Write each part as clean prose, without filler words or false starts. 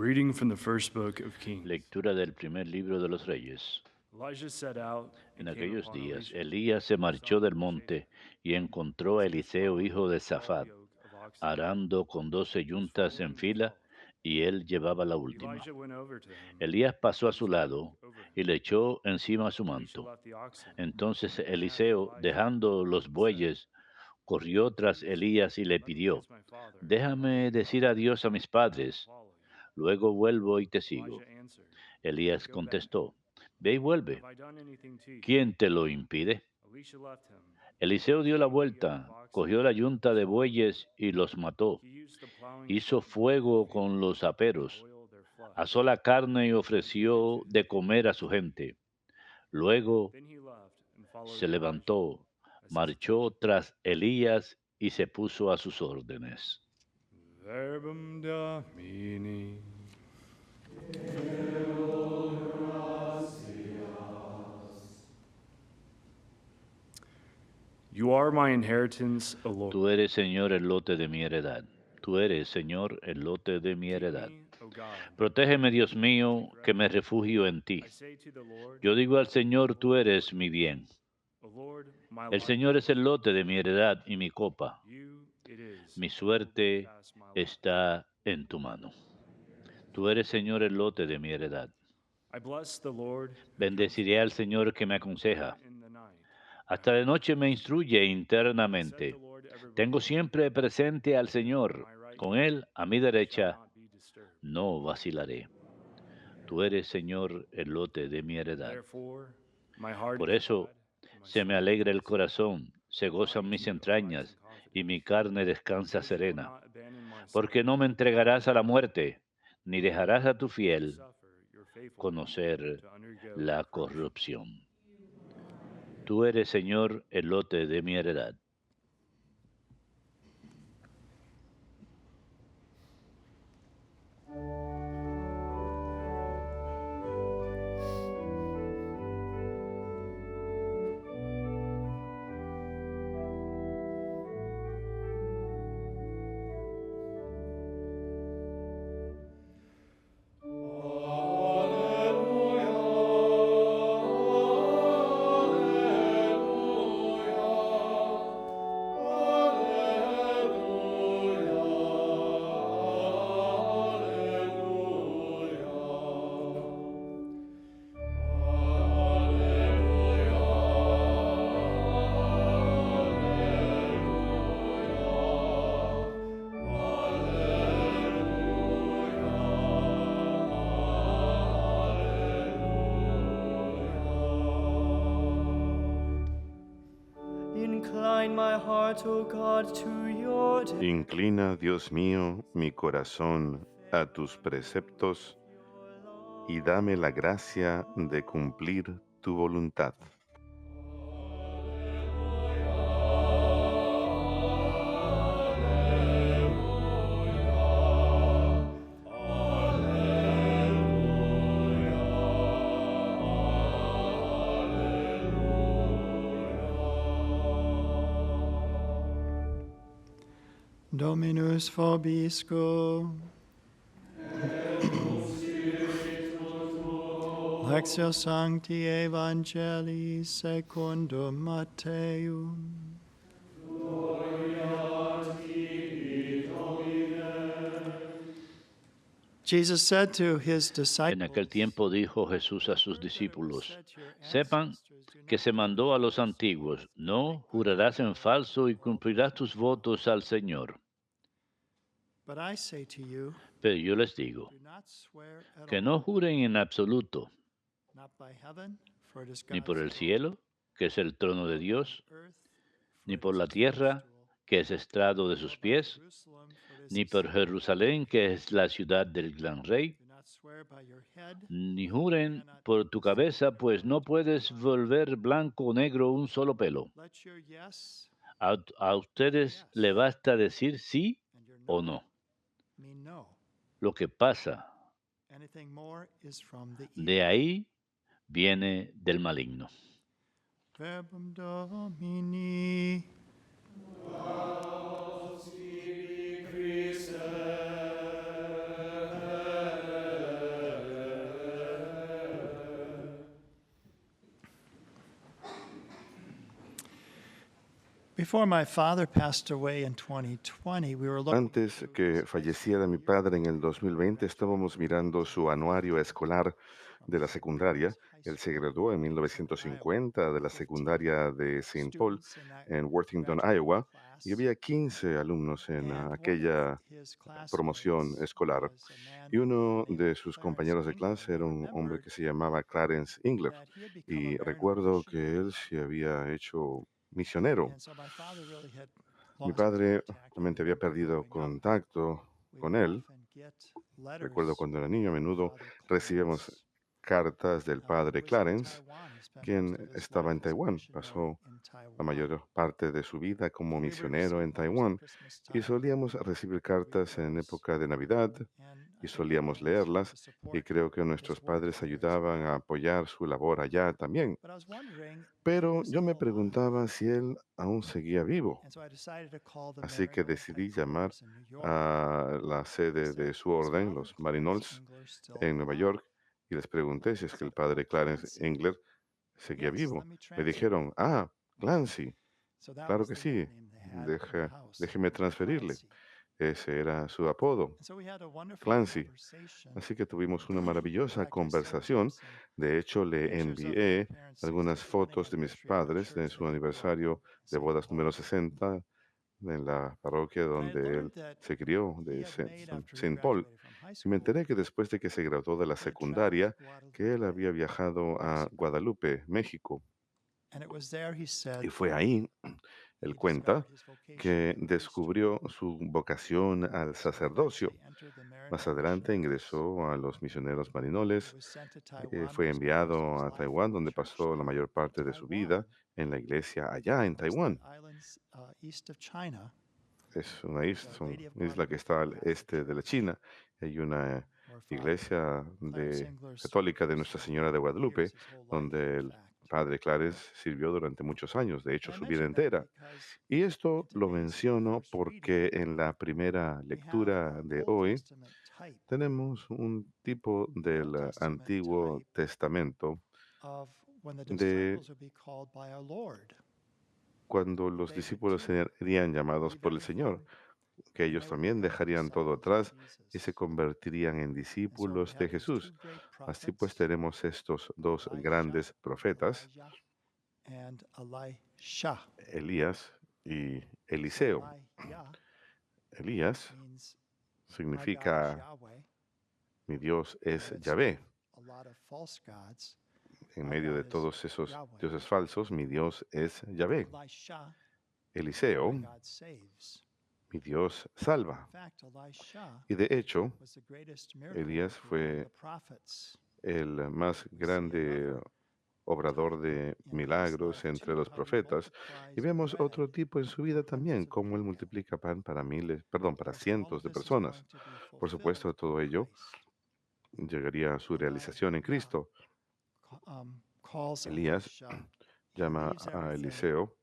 reading from the first book of Kings. Lectura del primer libro de los Reyes. Elijah set out En and came aquellos upon días, Elisha, Elías se the marchó son del of Shaphat, monte y encontró a as he was Eliseo, plowing hijo with de a small Safat, yoke of oxen, arando con 12 and was yuntas en following the fila, twelve. y él llevaba la última. Elijah went over to him Elías pasó a and su threw the lado yoke over y him. le echó encima su Elisha manto. left the oxen Entonces and ran after Eliseo, Elijah dejando los and said, bueyes, corrió tras "Please, Elías y le let me pidió, kiss my father, and I'll give déjame you decir water, adiós a mis and I will padres, follow you." luego vuelvo y te sigo. Elijah answered, Elías "Go back. contestó, ve y vuelve. Have I done anything to you?" ¿Quién te lo impide? Elisha left him, Eliseo and dio la taking the yoke of vuelta, oxen cogió la from yunta his de father, bueyes y los mató. he used the plowing Hizo equipment of the fuego field con los and aperos, oiled their flesh asó la carne y and gave it to ofreció his de people. comer a su gente. Luego Then he left and followed se Elijah levantó, as he was told. marchó tras Elías y se puso a sus órdenes. Verbum Domini. You are my inheritance, O Lord. Tú eres, Señor, el lote de mi heredad. Tú eres, Señor, el lote de mi Keep heredad. me, O God, Protégeme, Dios for I mío, take que me refuge. refugio en ti. I say to the Lord, Yo digo al O Señor, tú Lord, eres mi bien. O Lord, my El life Señor and es el portion. lote de mi heredad y mi copa. You it is Mi who will hold suerte fast my life. está en tu mano. Tú eres, Señor, el lote de mi heredad. I bless the Lord who Bendeciré counseleth al me, Señor que me even aconseja. in the night. I Hasta de hope in noche him. me instruye I set the internamente. Lord ever Tengo before me. siempre presente al With him at Señor. my right Con hand, Él a mi I shall derecha not be disturbed. no vacilaré. Tú eres, Señor, el lote de mi heredad. Therefore, my heart Por is eso glad, and my se me soul alegra el rejoices. corazón, se My body gozan mis too abides in entrañas y mi confidence, carne descansa because you will serena. not abandon my Porque soul no me to entregarás a la ungodly men, muerte, ni dejarás a tu to fiel suffer your faithful one conocer to undergo la corruption. corrupción. Tú eres, Señor, el lote de mi heredad. Incline my heart, O God, to your Inclina, Dios mío, mi corazón a tus preceptos y dame la gracia de cumplir tu voluntad. Dominus vobiscum. Lectio Sancti Evangelii secundum Matteum. Jesus said to his En aquel disciples, tiempo dijo Jesús a sus discípulos, said to your sepan ancestors, "Do que not se commit mandó a los falsely, antiguos, no make jurarás en unto the Lord falso y your oath cumplirás to tus his name. votos al Señor. But I say to you, Pero yo les digo, do not swear at que all, no juren en absoluto, not by heaven, for it is ni por God's el throne, cielo, que es el trono de nor by Dios, the earth, for ni it por is la his tierra, footstool, que es estrado de nor sus by pies, Jerusalem, for it is ni the por city of the Jerusalén, great que king. es la ciudad del gran rey, Do not swear by your head, ni for you juren cannot por tu set cabeza, your pues no right hair puedes on one volver hair. blanco o negro un solo pelo. Let your yes A be ustedes le yes, basta decir sí and your o no no. mean no. Lo que pasa Anything more is from the de evil. ahí viene del maligno. Verbum Domini. Before my father passed away in 2020, we were looking Antes through que his high falleciera school mi yearbook padre en el 2020, estábamos mirando su anuario escolar from de la St. Paul's secundaria. High Él se School in graduó en Worthington, Iowa. 1950 de la 15 secundaria de St. Paul students in that en Worthington, graduating Iowa, y class, había 15 alumnos en and one of aquella his promoción classmates escolar. was a man Y by the uno name de of sus Clarence compañeros de Engler, clase and I era un hombre remembered que se llamaba Clarence Engler. that he had become a Y Maronite recuerdo que él missionary. se había hecho misionero. And so my father really had Mi lost padre contact. I realmente había remember perdido growing up, contacto we con would él. often get Recuerdo letters cuando era niño, a from menudo Father recibíamos Clarence, cartas del who padre was in Clarence, Taiwan. He spent quien most of his estaba life en as a Taiwán. missionary Pasó in la Taiwan. mayor parte de su vida como And we would misionero receive en those at Taiwán Christmas y time. solíamos recibir We would read cartas en those. época de Navidad And y I think my solíamos dad was here leerlas to y support creo que his nuestros work padres there as ayudaban a well. apoyar su labor allá también. But I was wondering if he Pero was yo me still alive. preguntaba si él aún seguía vivo, And so I decided to call the así que Maryknoll decidí llamar headquarters in New York. a la I sede de said, su "Is orden, Father los Clarence Marinols, Engler still en Nueva alive?" York, y les pregunté si They es que el said, padre "Oh, Clarence Clancy. Engler seguía Yes, vivo. let me Me transfer you." dijeron, Clancy, So that claro was que the sí, nickname they had in the house, déjeme transferirle. Clancy. Ese era su apodo, And so we had a wonderful Clancy. conversation. Así que tuvimos una In maravillosa fact, I still have conversación. some De hecho, le pictures of my envié parents' algunas 60th wedding fotos de mis anniversary of the padres de church su that he grew up in, aniversario de St. bodas número Paul. 60 en la parroquia And I had donde él learned that se crió, he de had made, after he Saint Paul. graduated from high Y me school, enteré que después de que se graduó de la he had traveled to secundaria, que él Guadalupe, había viajado a Mexico. Guadalupe, México. And it was there, he Y said, fue ahí, él he cuenta, discovered his vocation que to the priesthood. descubrió su vocación al So he sacerdocio. eventually entered the Más Maryknoll adelante missionaries. ingresó a los misioneros He marinoles, was sent to Taiwan, fue where he spent most of enviado his a life in Taiwán, the donde church pasó la there mayor in parte de su vida Taiwan. en la iglesia allá en Of course, that Taiwán. island's east of China. Es una There's a isla, Lady of isla que Guadalupe está al Catholic este de la Church, China. Hay una where Father iglesia Clarence Engler católica served de for Nuestra so Señora de many Guadalupe, years, his whole life, donde in el fact. padre Clarence sirvió durante muchos años, de hecho And I su vida mention that entera. because Y in esto lo today's menciono first reading, porque en la primera we have lectura an de Old hoy Testament type, tenemos un tipo an del Old Testament Antiguo type Testamento of when the de disciples would be called by our Lord. cuando los They would discípulos too serían llamados leave por el Señor, everything, que and ellos they would también become dejarían todo disciples of atrás y se Jesus. convertirían en And so we discípulos de have these two Jesús. great Así pues prophets, tenemos estos dos Elisha, grandes profetas, Elijah, and Elisha. Elías y So Eliseo. Elijah Elías means my God is significa Yahweh. mi Dios es Amidst Yahvé. a lot of false gods, En our medio de God is todos esos Yahweh. dioses falsos, mi Dios es Yahvé. Elisha, Eliseo, my God saves. mi Dios In salva. fact, Elisha Y de hecho, was the greatest miracle Elías worker among fue the prophets. el más We see grande another obrador type de in his milagros life entre too, los how he profetas. Y multiplies vemos bread otro tipo en su vida for hundreds también, of cómo él people. multiplica pan para Of para course, all cientos of de this is going personas. to be Por supuesto, fulfilled todo in ello Christ. llegaría a su realización en Elijah Cristo. calls Elías Elisha. He llama leaves a everything Eliseo,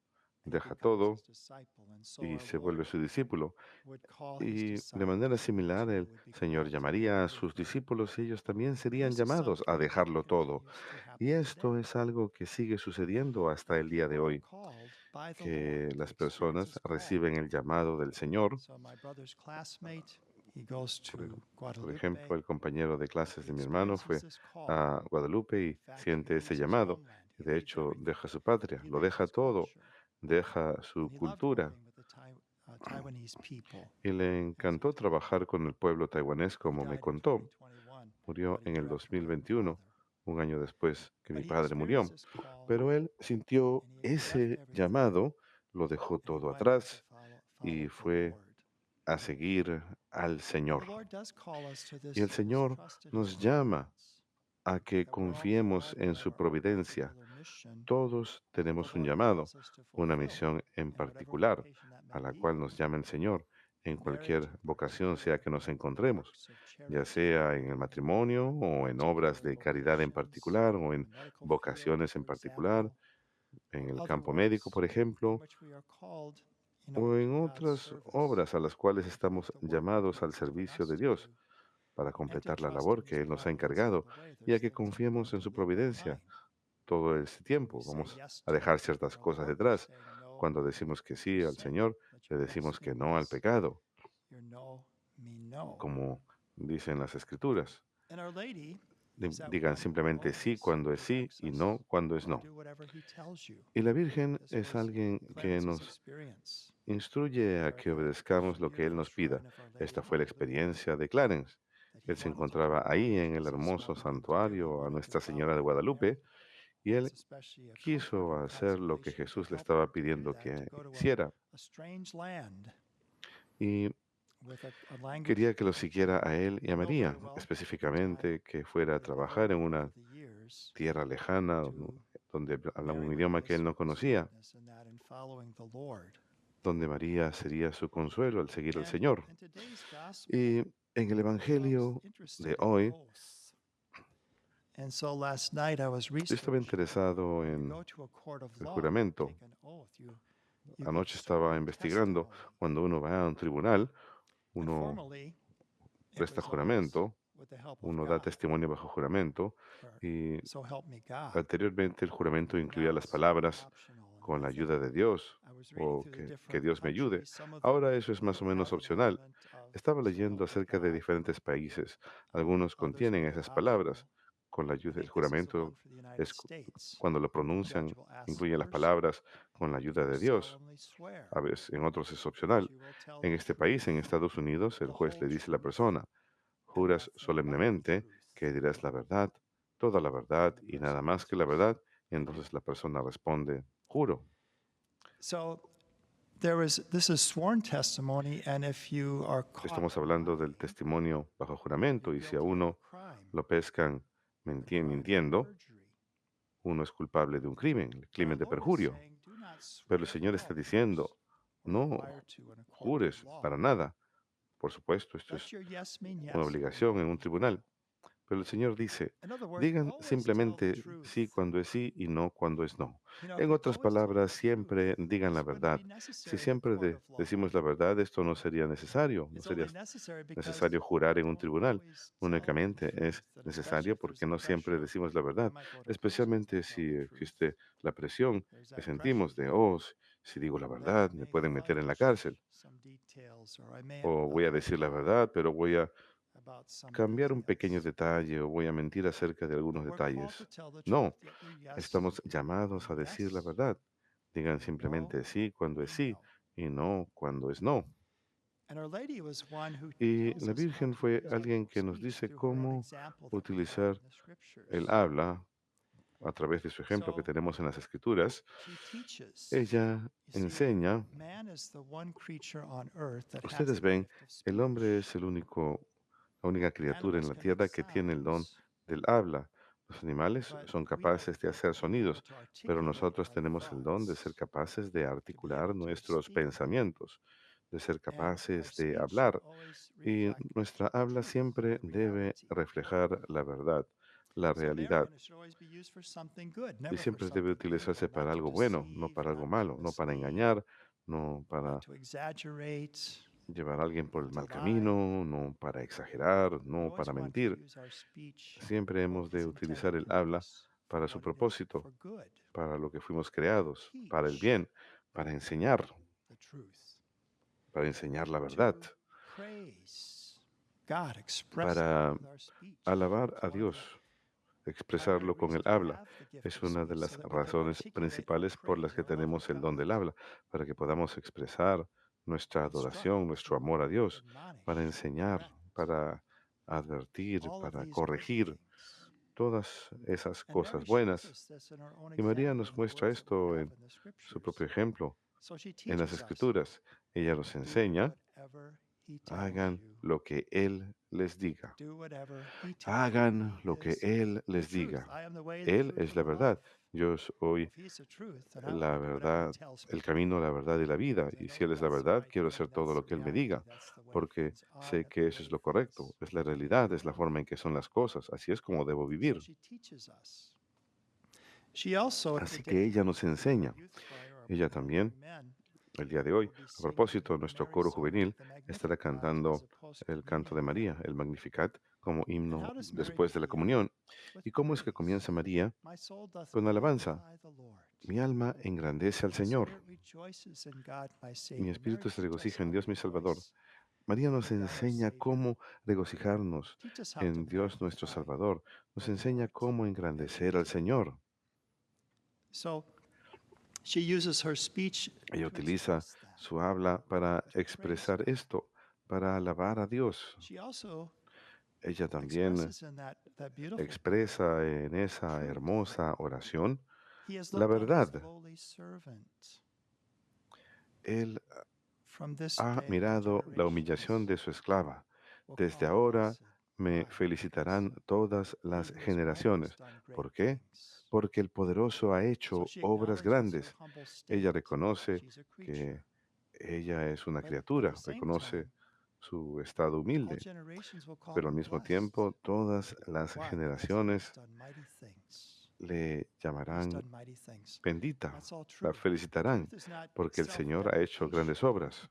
and he deja becomes todo his disciple. And so y our se vuelve Lord su discípulo. would call his Y de manera disciples similar, to el would be Señor called to leave llamaría a sus everything. discípulos y ellos también And serían this is llamados a something that dejarlo todo. continues to Y happen today. esto es algo que sigue sucediendo hasta el día de People are hoy, called by the que Lord to las experience personas his call. reciben el llamado del Señor. So my brother's classmate, he goes Por, e- to por ejemplo, Guadalupe. el compañero de clases He de mi hermano fue experiences his call. a Guadalupe In y fact, he siente ese leaves his llamado. homeland. Y He de leaves hecho, everything. deja su patria, He lo leaves deja his todo, culture. deja su And he loved cultura. working with the Taiwanese people. Y le encantó trabajar con el pueblo taiwanés, He como me died in contó. 2021, Murió but he en el directly knew my 2021, father. un año después que mi But he padre murió. experienced this call, Pero él sintió and he left ese everything, llamado, lo dejó and he todo went out to atrás follow y the fue Lord. a seguir al The Señor. Lord does call us to Y el this Señor trust in nos his llama providence, a que that we're all confiemos called, we en have su our own providencia. particular mission Todos that the tenemos un Lord llamado, calls us to una fulfill, misión en and whatever particular vocation that a may la be. cual nos llama el Señor en In marriage, cualquier in vocación sea que nos particular, encontremos, works of ya charity, sea en el in matrimonio o en obras particular de caridad en vocations, particular o in en the medical field, vocaciones en for particular, example, en or el campo médico, otherwise, por in ejemplo, which we are called, o en to God's otras service, obras a las cuales to complete estamos the work that llamados He al has given servicio us de to Dios do, para and to completar la trust in labor His que Él nos ha providence all encargado the way. y a There's que things we're confiemos going en to su leave providencia behind. todo ese When we tiempo. say Vamos yes a to dejar ciertas our cosas Lord, we're detrás. saying no Cuando decimos que sí al Señor, le decimos que no al pecado, Your no, me no. como dicen las Escrituras. And Our Lady is that Digan one who simplemente sí always cuando es sí directs y us no cuando es to no. do whatever He tells you. Y la Virgen This es was alguien que Clarence's nos experience. instruye a que obedezcamos lo que Él nos pida. Esta fue la experiencia de Clarence. That he Él se wanted to encontraba do ahí all en el Jesus hermoso wanted him to do. He santuario a wanted to Nuestra Señora de follow Guadalupe y Mary. él It's especially a comfort quiso and hacer lo que consolation to Jesús le help estaba him to do pidiendo that, que to go to hiciera. a strange land Y with a language quería que lo he siguiera didn't a él y a know very María, well at the time. específicamente que fuera a But the trabajar en Lord, una over the years, tierra lejana to donde hablaba Mary un would idioma be que él no his conocía, witness in that in following the Lord. donde María sería su consuelo al seguir al And Señor. in today's gospel, Y en el I was Evangelio interested de in hoy, oaths. And so last night I was yo estaba researching. interesado When you en go to a court of el law, you juramento. take an oath, you give Anoche sworn estaba investigando, testimony. cuando uno va a un tribunal, And uno formally, it presta was always juramento, with the help of uno da God, testimonio bajo juramento, or y so help me God. anteriormente el juramento incluía Now las it's palabras optional. And con I la think ayuda de Dios I was reading o through the que different Dios me ayude. countries. Some of Ahora them eso es más o menos have an opcional. element of Estaba so leyendo help me acerca de God. diferentes países. Algunos Others contienen make it esas palabras. optional. Con la I ayuda del think this is the one juramento for the United es States. cuando lo The judge pronuncian, will ask the incluye las person, palabras con la ayuda "Do you de Dios. solemnly swear A veces en otros es that opcional. you will tell En the este país, en truth, Estados Unidos, el the juez whole le dice a la truth, persona, and juras nothing but the solemnemente truth?" que dirás la verdad, toda la verdad And the y nada person más que la answers, verdad. Y "I entonces do." la persona responde, juro. So this is sworn testimony, and if you are caught Estamos hablando del lying, testimonio bajo you're juramento y si a guilty of a uno crime, lo pescan the crime of mintiendo, perjury. uno es culpable de un crimen, el But our crimen de Lord is perjurio. saying, do not Pero el swear Señor at está all, diciendo, or no require to in a court of jures law. para nada. Por supuesto, esto Let es your yes mean yes, una and your obligación no en un mean tribunal. no. Pero el Señor dice, In other words, digan always tell the simplemente truth. sí cuando es sí y no cuando es no. You know, if En we otras always told palabras, the truth, siempre digan la this wouldn't verdad. be Si necessary in a siempre court of law. decimos la verdad, esto no sería necesario. No It's sería only necessary because necesario we jurar en un don't tribunal. always tell the Únicamente es truth, and especially necesario if there's porque no siempre pressure, decimos la I verdad. might go to prison if Especialmente I tell si the truth. existe la presión There's que that pressure. sentimos de, oh, si digo la Then verdad, I me may pueden meter en la fudge cárcel. some details, or I may O voy a decir la lie verdad, pero voy a about some cambiar un pequeño details. detalle o voy a mentir acerca de algunos We're called to detalles. tell the truth. No, Let your yes estamos llamados a mean decir la yes, verdad. Digan and your no simplemente sí cuando es mean sí no. y no cuando es no. And Our Lady was one who Y tells la us how Virgen to fue use alguien our que nos speech dice through her cómo example that we have utilizar in the scriptures. el habla a través de su ejemplo que So tenemos en las Escrituras. she teaches. Ella You see, enseña, man is the one creature on earth that has ustedes the ven, gift of el hombre speech. es la única criatura en Animals la can make tierra que tiene el don sounds, del habla. Los animales but son we have the capaces de gift hacer of being able sonidos, to pero articulate nosotros our tenemos el don de ser thoughts, capaces de to be articular able to nuestros speak. pensamientos, de ser And our capaces de speech should hablar. always Y reflect nuestra the habla truth, siempre the debe reality. reflejar la verdad, la So realidad. Mary, and it should always be used for something good, Y never for siempre debe something utilizarse evil, not para to algo bueno, no deceive, para algo not to malo, no para mislead, engañar, no not para to exaggerate, llevar a alguien por not el to mal lie. camino, no para exagerar, We no always para want to mentir. use our speech Siempre for hemos de its intended utilizar el habla purpose, for para su what it is, propósito, for good, para lo que fuimos creados, para el teach bien, para enseñar, the truth, para enseñar la verdad, to praise God, express God para with our speech. alabar It's a one of Dios, the primary expresarlo con el reasons we habla. have the gift Es of una de speech, las so that we can razones articulate our principales por las praise, que our love of tenemos el don God, del habla, para que podamos expresar nuestra instruct, adoración, nuestro amor a Dios, para admonish, enseñar, correct, para advertir, all of para these good corregir, things. todas esas And cosas Mary shows buenas. us this in her own Y María example nos in the muestra words that we esto have en in the su scriptures. propio ejemplo, So she en las teaches us, Escrituras. Ella nos do enseña, whatever he tells hagan you. lo que Él les diga. Do whatever he tells you. Hagan He lo que is Él the les truth. diga. I am the way, the Él truth, es and la the life. verdad. Yo soy If he's the truth, then I want la to do whatever he verdad, tells me el to do. camino, la verdad y la vida. Because I Y know si Él that es la that's the verdad, right quiero thing. hacer todo That's lo the que Él me reality. diga, That's the way porque things are, sé the que eso es way lo correcto, things es la should realidad, es la be. forma en que son las cosas. Así es como debo So vivir. she teaches us. She also Así today, que ella nos in our enseña. youth choir, our Ella program for también, men, el día de hoy, will be a singing propósito, the nuestro Mary coro song, juvenil the estará Magnificat, as cantando a el canto de post-communion hymn. María, el Magnificat, como And himno how does Mary después de la begin? comunión. With ¿Y cómo es que praise. comienza María? My soul doth Con alabanza. magnify the Lord. Mi alma engrandece al My Señor. spirit rejoices in God, my Mi Savior. espíritu Mary, se teach us regocija en how to Dios mi Salvador. rejoice María nos in God, our enseña Savior. cómo regocijarnos Teach us how to en Dios nuestro magnify Salvador. Nos the enseña Lord cómo as we engrandecer al do. Señor. So she uses her speech Ella to utiliza express that, su habla para to praise expresar God. esto, para alabar a Dios. She also Ella también expresses in that beautiful prayer, expresa en esa truth. hermosa oración He has la looked on his verdad. lowly servant. Él From this ha day, all mirado la humillación generations de su esclava. will Desde call me ahora blessed. me Why? Because felicitarán todas he las who is mighty has generaciones. done great ¿Por qué? things. Porque el poderoso ha So hecho she obras acknowledges her grandes. humble state. Ella reconoce She's a creature. que ella es una But at the criatura, same reconoce time, su estado all humilde, generations will call pero al him mismo blessed. tiempo todas las Why? Because he has generaciones done mighty things. le He has llamarán done mighty things. bendita, That's all la true. felicitarán, Truth is not porque el Señor ha hecho grandes self-deprecation. obras.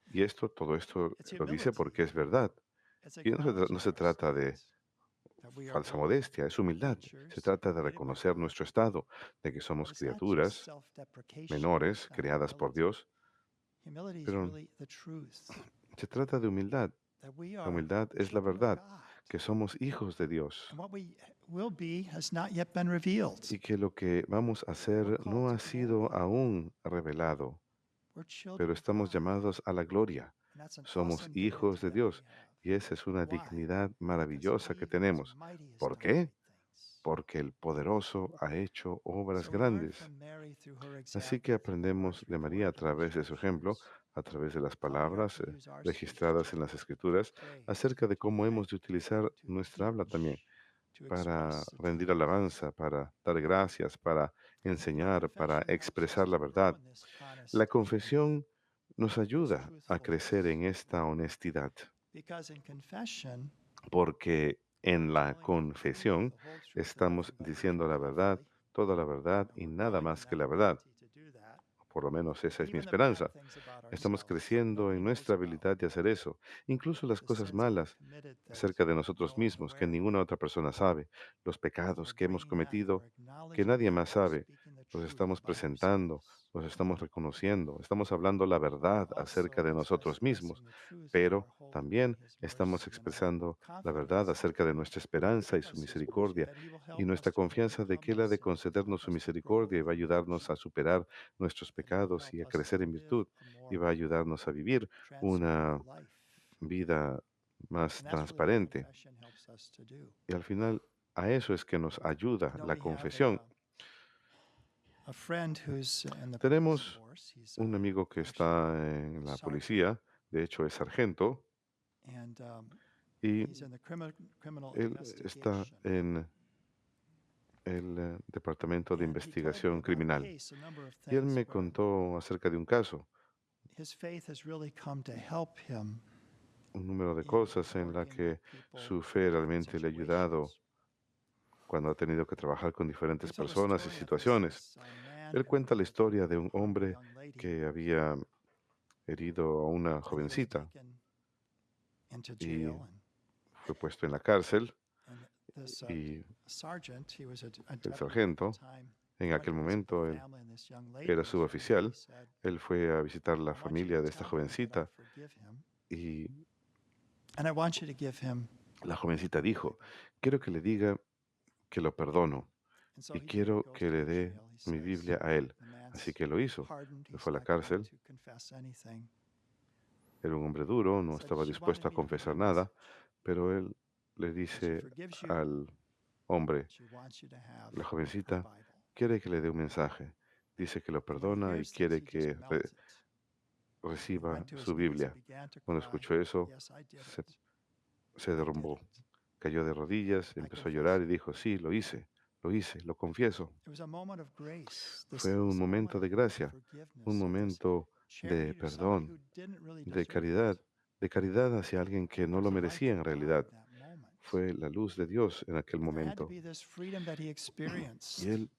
Y esto, todo esto It's lo dice humility. porque es verdad. It's Y no acknowledging se our trata de state, that we are falsa lowly modestia, es humildad. Se creatures trata de created by reconocer God. nuestro estado, de que But somos it's not just criaturas self-deprecation. menores, It's not creadas por humility. Dios, Humility is pero really the truth, se trata de humildad. that we La are humildad es la children of verdad, God. que somos hijos de Dios And what we will be has not yet been revealed. y que lo que vamos a We're hacer called no to ha sido glory. aún revelado, We're children pero of estamos God. llamados a la gloria. And that's an Somos awesome hijos dignity de that we Dios have. y esa es una Why? dignidad Because maravillosa he que who is tenemos. mighty has ¿Por done great qué? things. Porque el poderoso ha hecho obras So we learn grandes. from Mary through her Así example, que through the aprendemos words de María a recorded in the través de su ejemplo, scriptures, a través de las how we are palabras to use our speech registradas en to las Escrituras, praise, acerca de to cómo hemos thank, de utilizar to nuestra habla también teach, to para express, to rendir love. alabanza, para dar gracias, para And our enseñar, para confession helps us expresar la to grow verdad. in this La honesty and confesión nos this ayuda a crecer truthfulness. en esta honestidad, Because in confession, porque en we're la telling the truth, confesión the whole truth, and estamos nothing but the diciendo truth, la verdad, hopefully. toda la verdad And y we're nada growing in más que that la verdad. ability to do that. Por lo menos esa es mi Even the bad esperanza. things about Estamos ourselves that creciendo nobody en knows nuestra about. habilidad de hacer eso, incluso las The cosas sins that we've malas committed that acerca de we're nosotros no one mismos que aware of. ninguna otra persona sabe, los pecados We're que hemos bringing that, cometido we're que acknowledging nadie that, más and we're sabe, speaking the los truth estamos about presentando, ourselves. los estamos reconociendo, estamos hablando la verdad acerca Also de nosotros expressing mismos, the truth of pero our hope in también His estamos mercy and our expresando la verdad confidence acerca de nuestra esperanza y su us misericordia that He will y help us nuestra to confianza de overcome que Él ha those de sins and concedernos help su us to grow misericordia y va a in ayudarnos a virtue, superar nuestros and He will pecados y help a us crecer to en live virtud a y more va a ayudarnos a vivir una transparent life. vida más And that's really what transparente. confession helps us to do. Y al final a eso es que nos I ayuda know la we have confesión. a friend who's in the police Tenemos force. He's un amigo que actually está en a la sergeant, policía, de hecho es sargento, and y he's in the criminal él está investigation. en el Departamento de And he told me Investigación about a Criminal. case, a number of Y él things me where contó acerca de un caso, his faith has really come to help him un número de in cosas en la working with que people su in fe different realmente le ha ayudado situations. cuando ha tenido que trabajar con He diferentes told a personas y story of this, situaciones. this man Él who cuenta la had historia de un harmed a hombre young lady, que había herido a una and he was jovencita taken into y jail. fue puesto en la cárcel And this y sergeant, he was a el deputy at the sargento, time, en went aquel to visit the momento él family and this young lady era was there, and he suboficial, said, él fue a visitar la I want you familia to de esta tell him that I jovencita forgive him, y and I want you to give him la jovencita the dijo, Bible. quiero que le diga que lo perdono And so y he quiero goes que to le the dé jail. He mi says, Biblia a él. the Así man's que lo hizo. hardened. Él He's fue a la not going cárcel, to confess anything. era un hombre duro, no Said estaba she wanted dispuesto a me to confesar bring a nada, message. pero él le She dice forgives you. al hombre, She wants you to have la her jovencita Bible. quiere que le dé un mensaje. Dice que lo And when he perdona y hears this, quiere he just que melted. He reciba went to his su knees and Biblia. began to Cuando cry. escuchó eso, Yes, I did se, it. se I did derrumbó, it. cayó de rodillas, I empezó a confess llorar y it. dijo, sí, lo hice, lo confieso. It was a moment of grace. This Fue un was a moment momento of de gracia, forgiveness, un of this momento de charity to somebody perdón, who didn't really de deserve it. caridad hacia alguien que no There was lo a light merecía en from God realidad. in that moment. Fue la luz de Dios en aquel And there had to momento. be this freedom that he Y experienced. él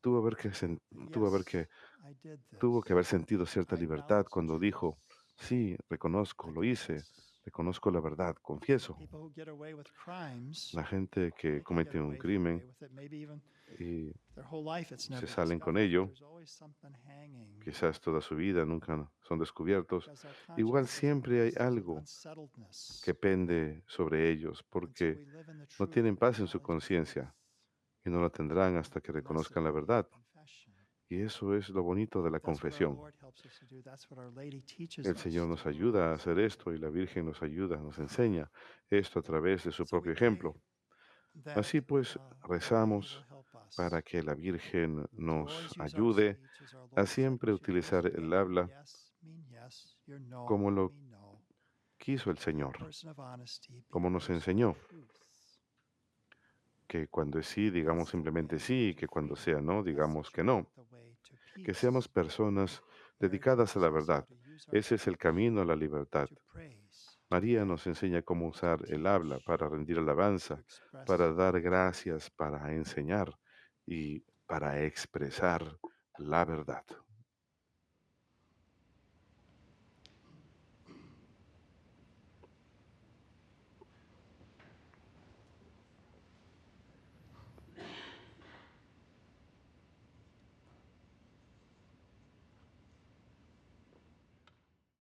Yes, I did tuvo que haber this. sentido cierta I libertad acknowledge the cuando dijo, truth. sí, reconozco, I lo hice, confess. reconozco la verdad, confieso. People who get away with crimes, La gente que they can get comete un away crimen with it, maybe even y Their whole life it's never se salen con discovered. ello, There's always something hanging. quizás toda su vida nunca son descubiertos, Because our igual conscience is siempre hay infested with algo unsettledness que pende sobre ellos until porque we live in the no truth tienen and paz en su knowledge of conciencia truth. y no la tendrán hasta que Blessed reconozcan la be verdad. confession. Y eso es lo bonito de la That's what our confesión. Lord helps us to do. That's what our Lady teaches El us Señor nos to ayuda a do. hacer esto y la Virgen nos ayuda, nos enseña esto a través de su So we propio pray ejemplo. that Así pues, the Lady will rezamos help us para que la Virgen to nos always use our ayude speech, as our a Lord said siempre we should use, utilizar to make el your habla yes mean yes, your no como lo mean no. quiso el Be a Señor, person of honesty, be como a nos person of enseñó, truth. que cuando es sí, digamos simplemente sí, y que cuando sea no, digamos que no, The way to que peace. seamos personas Mary dedicadas a teaches la us verdad. how to use our Ese es el speech camino a la libertad. to praise, to María thank, nos enseña cómo to usar el habla teach, para rendir to alabanza, express para dar the truth. gracias, para enseñar y para expresar la verdad.